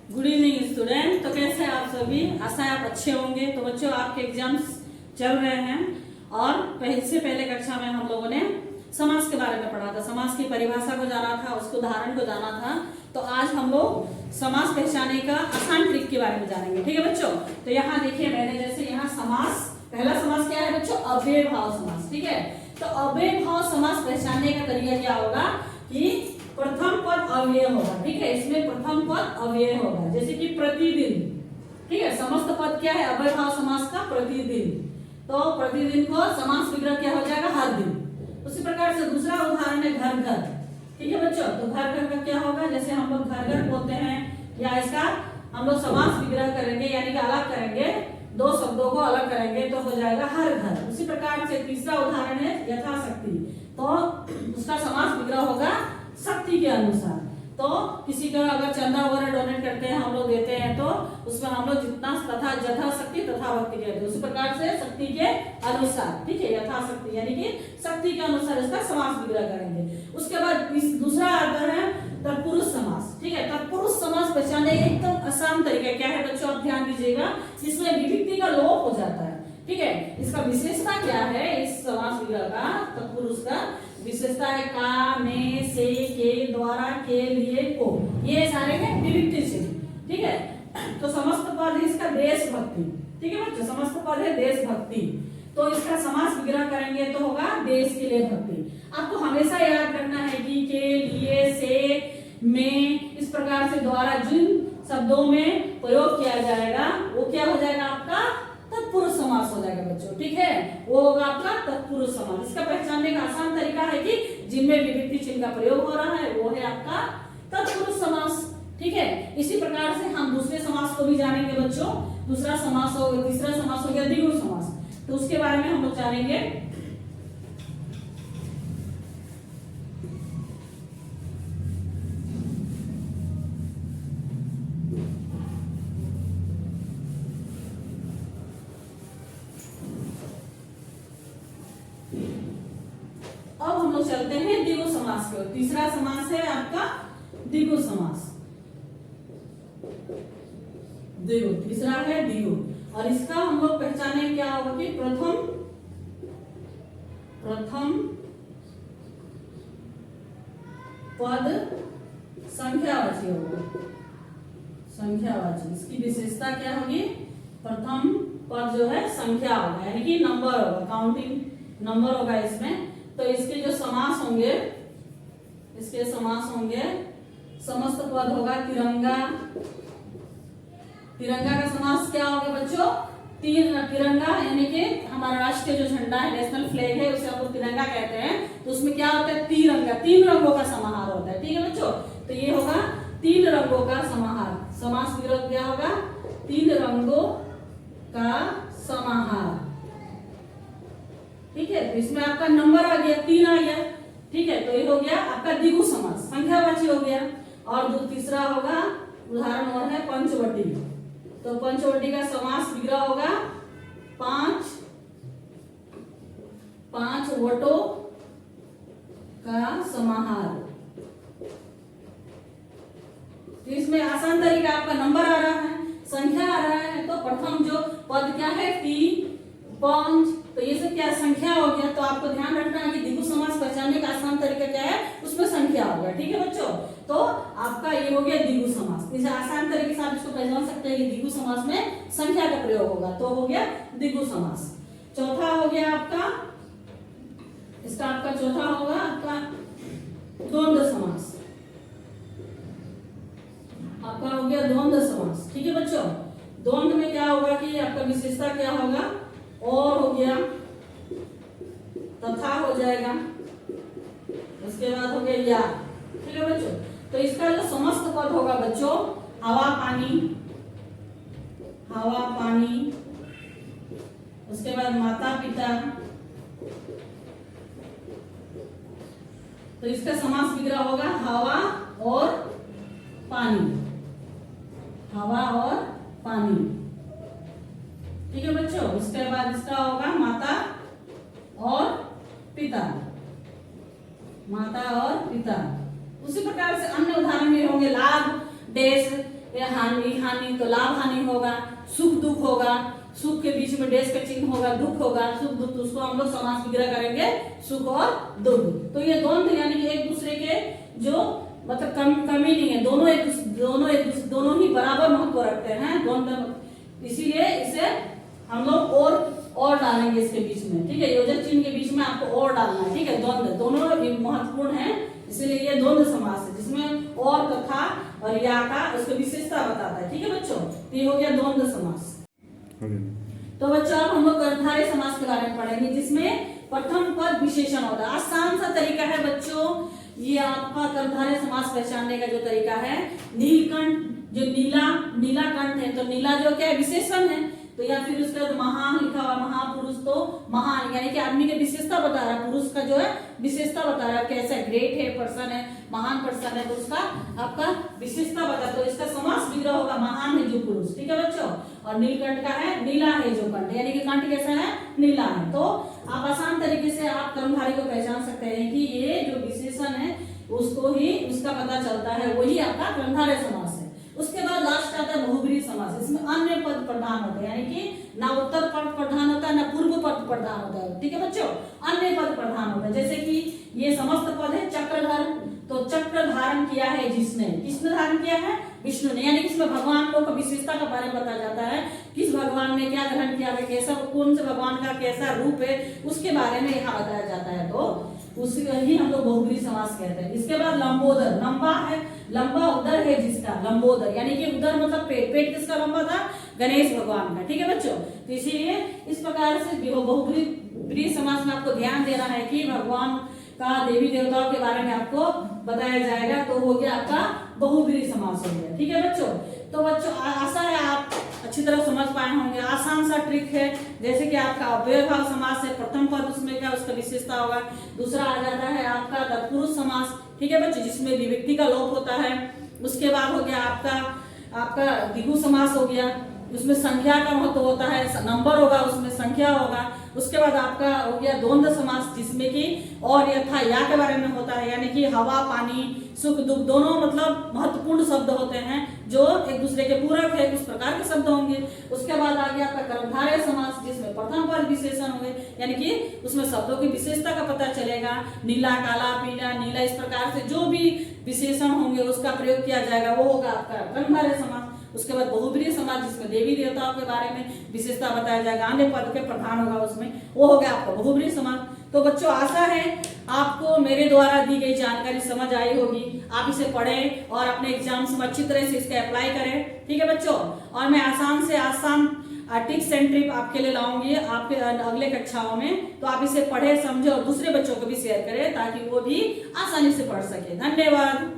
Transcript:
Good evening student. तो कैसे हैं आप सभी? आशा है आप अच्छे होंगे। तो बच्चों, आपके एग्जाम्स चल रहे हैं और इससे पहले कक्षा में हम लोगों ने समास के बारे में पढ़ा था। समास की परिभाषा को जाना था, उसके उदाहरण को जाना था। तो आज हम लोग समास पहचाने का आसान ट्रिक के बारे में जानेंगे। ठीक है बच्चों? तो यहाँ देखिए, मैंने जैसे यहाँ समास, पहला समास क्या है बच्चों? अव्ययभाव समास। ठीक है, तो अव्ययभाव समास पहचानने का तरीका क्या होगा कि प्रथम पद अव्यय होगा। ठीक है, इसमें प्रथम पद अव्यय होगा, जैसे कि प्रतिदिन। ठीक है, समस्त पद क्या है अव्ययभाव समास का? प्रतिदिन। तो प्रतिदिन को समास विग्रह क्या हो जाएगा? हर दिन। उसी प्रकार से दूसरा उदाहरण है घर घर। ठीक है बच्चों, तो घर घर का क्या होगा? जैसे हम लोग घर घर बोलते हैं, या इसका हम लोग समास विग्रह करेंगे, यानी कि अलग करेंगे, दो शब्दों को अलग करेंगे तो हो जाएगा हर घर। उसी प्रकार से तीसरा उदाहरण है यथाशक्ति। तो उसका समास विग्रह होगा शक्ति के अनुसार। तो किसी का अगर चंदा वगैरह डोनेट करते हैं, हम लोग देते हैं, तो उसमें हम लोग जितना तथा यथाशक्ति तथा भक्ति कहते हैं। उसी प्रकार से शक्ति के अनुसार। ठीक है, यथाशक्ति यानी कि शक्ति के अनुसार इसका समास विग्रह करेंगे। उसके बाद दूसरा आता है तत्पुरुष समास। ठीक है, तत्पुरुष समास पहचानने एकदम आसान तरीका क्या है बच्चों? आप ध्यान दीजिएगा, इसमें विभक्ति का लोप हो जाता है। ठीक है, इसका विशेषता क्या है? इस समास विग्रह का, तत्पुरुष का विशेषता है का, में, से, के, द्वारा, के, लिए, को। ये सारे हैं विभक्ति चिन्ह। ठीक है, तो समस्त पद है इसका देशभक्ति। ठीक है बच्चों, समस्त पद है देशभक्ति। तो इसका समास विग्रह करेंगे तो होगा देश के लिए भक्ति। आपको हमेशा याद रखना है कि के, लिए, से, में, इस प्रकार से द्वारा जिन शब्दों में प्रयोग किया जाएगा वो क्या हो जाएगा? आपका तत्पुरुष समास हो जाएगा बच्चों। ठीक है, वो होगा आपका तत्पुरुष समास। इसका पहचानने का आसान तरीका है कि जिनमें विभक्ति चिन्ह का प्रयोग हो रहा है वो है आपका तत्पुरुष समास। ठीक है, इसी प्रकार से हम दूसरे समास को भी जानेंगे बच्चों। दूसरा समास हो, तीसरा समास हो गया द्विगु समास। तो उसके बारे में हम लोग जानेंगे। अब हम लोग चलते हैं द्विगु समास की ओर। तीसरा समास है आपका द्विगु समास। द्विगु, तीसरा है द्विगु। और इसका हम लोग पहचाने क्या होगा कि प्रथम पद संख्यावाची होगा। संख्यावाची, इसकी विशेषता क्या होगी? प्रथम पद जो है संख्या होगा, यानी कि नंबर होगा, काउंटिंग नंबर होगा इसमें। तो इसके जो समास होंगे, इसके समास होंगे, समस्त पद होगा तिरंगा। तिरंगा का समास क्या होगा बच्चों? तिरंगा यानी कि हमारा राष्ट्र के जो झंडा है, नेशनल फ्लैग है, उसे हम लोग तिरंगा कहते हैं। तो उसमें क्या होता है? तिरंगा, तीन रंगों का समाहार होता है। ठीक है बच्चों, तो ये होगा तीन रंगों का समाहार। समास विग्रह क्या होगा? तीन रंगों का समाहार। ठीक है, तो इसमें आपका नंबर आ गया, तीन आ गया। ठीक है, तो ये हो गया आपका द्विगु समास, संख्यावाची हो गया। और जो तीसरा होगा उदाहरण और है पंचवटी। तो पंचवटी का समास विग्रह होगा पांच वटों का समाहार। तो इसमें आसान तरीका, आपका नंबर आ रहा है, संख्या आ रहा है, तो प्रथम जो पद क्या है? 3, 5, तो ये सब क्या संख्या हो गया। तो आपको ध्यान रखना है कि द्विगु समास पहचानने का आसान तरीका क्या है? उसमें संख्या होगा। ठीक है बच्चों, तो आपका ये हो गया द्विगु समास। इसे आसान तरीके से आप इसको पहचान सकते हैं कि द्विगु समास में संख्या का प्रयोग होगा, तो हो गया द्विगु समास। चौथा हो गया आपका, इसका आपका चौथा होगा आपका द्वंद्व समास। आपका हो गया द्वंद्व समास। ठीक है बच्चों, द्वंद्व में क्या होगा कि आपका विशेषता क्या होगा? और हो गया, तथा हो जाएगा, उसके बाद हो गया या। ठीक है बच्चों, तो इसका जो समस्त पद होगा बच्चों, हवा पानी, हवा पानी, उसके बाद माता पिता। तो इसका समास विग्रह होगा हवा और पानी, हवा और पानी। ठीक है बच्चों, उसके बाद इसका होगा माता और पिता, माता और पिता। उसी प्रकार से अन्य उदाहरण में होंगे लाभ, देश, ये हानि हानि तो लाभ हानि होगा, सुख दुख होगा, सुख के बीच में डेश का चिन्ह होगा, दुख होगा, सुख दुख, तो उसको हम लोग समास विग्रह करेंगे सुख और दुख। तो ये द्वंद्व यानी कि एक दूसरे के जो मतलब कमी नहीं है, दोनों ही बराबर महत्व रखते हैं द्वंद्व, इसीलिए इसे हम लोग और डालेंगे इसके बीच में, ठीक है। योजक चिन्ह के बीच में आपको और डालना है, ठीक है। द्वंद्व दोनों महत्वपूर्ण है, इसीलिए ये द्वंद्व समास है जिसमें और तथा और या का उसकी विशेषता बताता है, ठीक है बच्चों। तो ये हो गया द्वंद्व समास। तो बच्चों अब हम लोग कर्मधारय समास के बारे में पढ़ेंगे जिसमें प्रथम पद विशेषण होता है। आसान सा तरीका है बच्चों, ये आपका कर्मधारय समास पहचानने का जो तरीका है, नीलकंठ जो नीला कंठ है, तो नीला जो क्या है विशेषण है, तो या फिर उसके बाद महान लिखा हुआ, महापुरुष तो महान यानी कि आदमी की विशेषता बता रहा है, पुरुष का जो है विशेषता बता रहा है, कैसा ग्रेट है पर्सन है, महान पर्सन है, तो उसका आपका विशेषता बता, तो इसका समास विग्रह होगा महान है जो पुरुष, ठीक है बच्चों। और नीलकंठ का है नीला है जो कंठ, यानी कि कंठ कैसा है नीला है। तो आप आसान तरीके से आप कर्मधारय को पहचान सकते हैं कि ये जो विशेषण है उसको ही उसका पता चलता है, वही आपका कर्मधारय समास है। उसके बाद लास्ट आता है बहुब्रीहि समास, इसमें अन्य पद प्रधान होते हैं, यानी कि ना उत्तर पद प्रधान होता है ना पूर्व पद प्रधान होता है, ठीक है बच्चों। अन्य पद प्रधान होता है, जैसे कि ये समस्त पद है चक्रधर, तो चक्र धारण किया है जिसने, किसने धारण किया है विष्णु ने, यानी कि इसमें भगवान लोग का विशेषता का बारे में बताया जाता है, किस भगवान ने क्या ग्रहण किया है, कैसा कौन से भगवान का कैसा रूप है उसके बारे में यहाँ बताया जाता है, तो उसी ही हम लोग बहुब्रीहि समास कहते हैं। इसके बाद लंबोदर, लंबा है, लंबा उदर है जिसका, लंबोदर यानी कि उदर मतलब पेट, पेट किसका लंबा था गणेश भगवान का, ठीक है बच्चों। तो इसीलिए इस प्रकार से बहुब्रीहि समास में आपको ध्यान देना है कि भगवान का देवी देवताओं के बारे में आपको बताया जाएगा, तो हो गया आपका बहुब्रीहि समास हो गया, ठीक है बच्चों। तो बच्चों आशा है आप अच्छी तरह समझ पाए होंगे, आसान सा ट्रिक है, जैसे कि आपका अव्ययभाव समास है, प्रथम पद उसमें क्या उसका विशेषता होगा, दूसरा आ जाता है आपका तत्पुरुष समास, ठीक है बच्चों, जिसमें विभक्ति का लोप होता है। उसके बाद हो गया आपका द्विगु समास हो गया, उसमें संख्या का महत्व होता है, नंबर होगा उसमें संख्या होगा। उसके बाद आपका हो गया द्वंद्व समास जिसमें कि और यथा या के बारे में होता है, यानी कि हवा पानी सुख दुख दोनों मतलब महत्वपूर्ण शब्द होते हैं जो एक दूसरे के पूरक है, उस प्रकार के शब्द होंगे। उसके बाद आ गया आपका कर्मधारय समास जिसमें प्रथम पद विशेषण होंगे, यानी कि उसमें शब्दों की विशेषता का पता चलेगा, नीला काला पीला नीला इस प्रकार से जो भी विशेषण होंगे उसका प्रयोग किया जाएगा, वो होगा आपका कर्मधारय समास। उसके बाद बहुब्रीहि समास जिसमें देवी देवताओं के बारे में विशेषता बताया जाएगा, अन्य पद के प्रधान होगा उसमें, वो हो गया आपका बहुब्रीहि समास। तो बच्चों आशा है आपको मेरे द्वारा दी गई जानकारी समझ आई होगी, आप इसे पढ़ें और अपने एग्जाम्स में अच्छी तरह से इसका अप्लाई करें, ठीक है बच्चों। और मैं आसान से आसान टिप्स एंड ट्रिक आपके लिए लाऊंगी आपके अगले कक्षाओं में, तो आप इसे पढ़े समझे और दूसरे बच्चों को भी शेयर करें ताकि वो भी आसानी से पढ़ सके। धन्यवाद।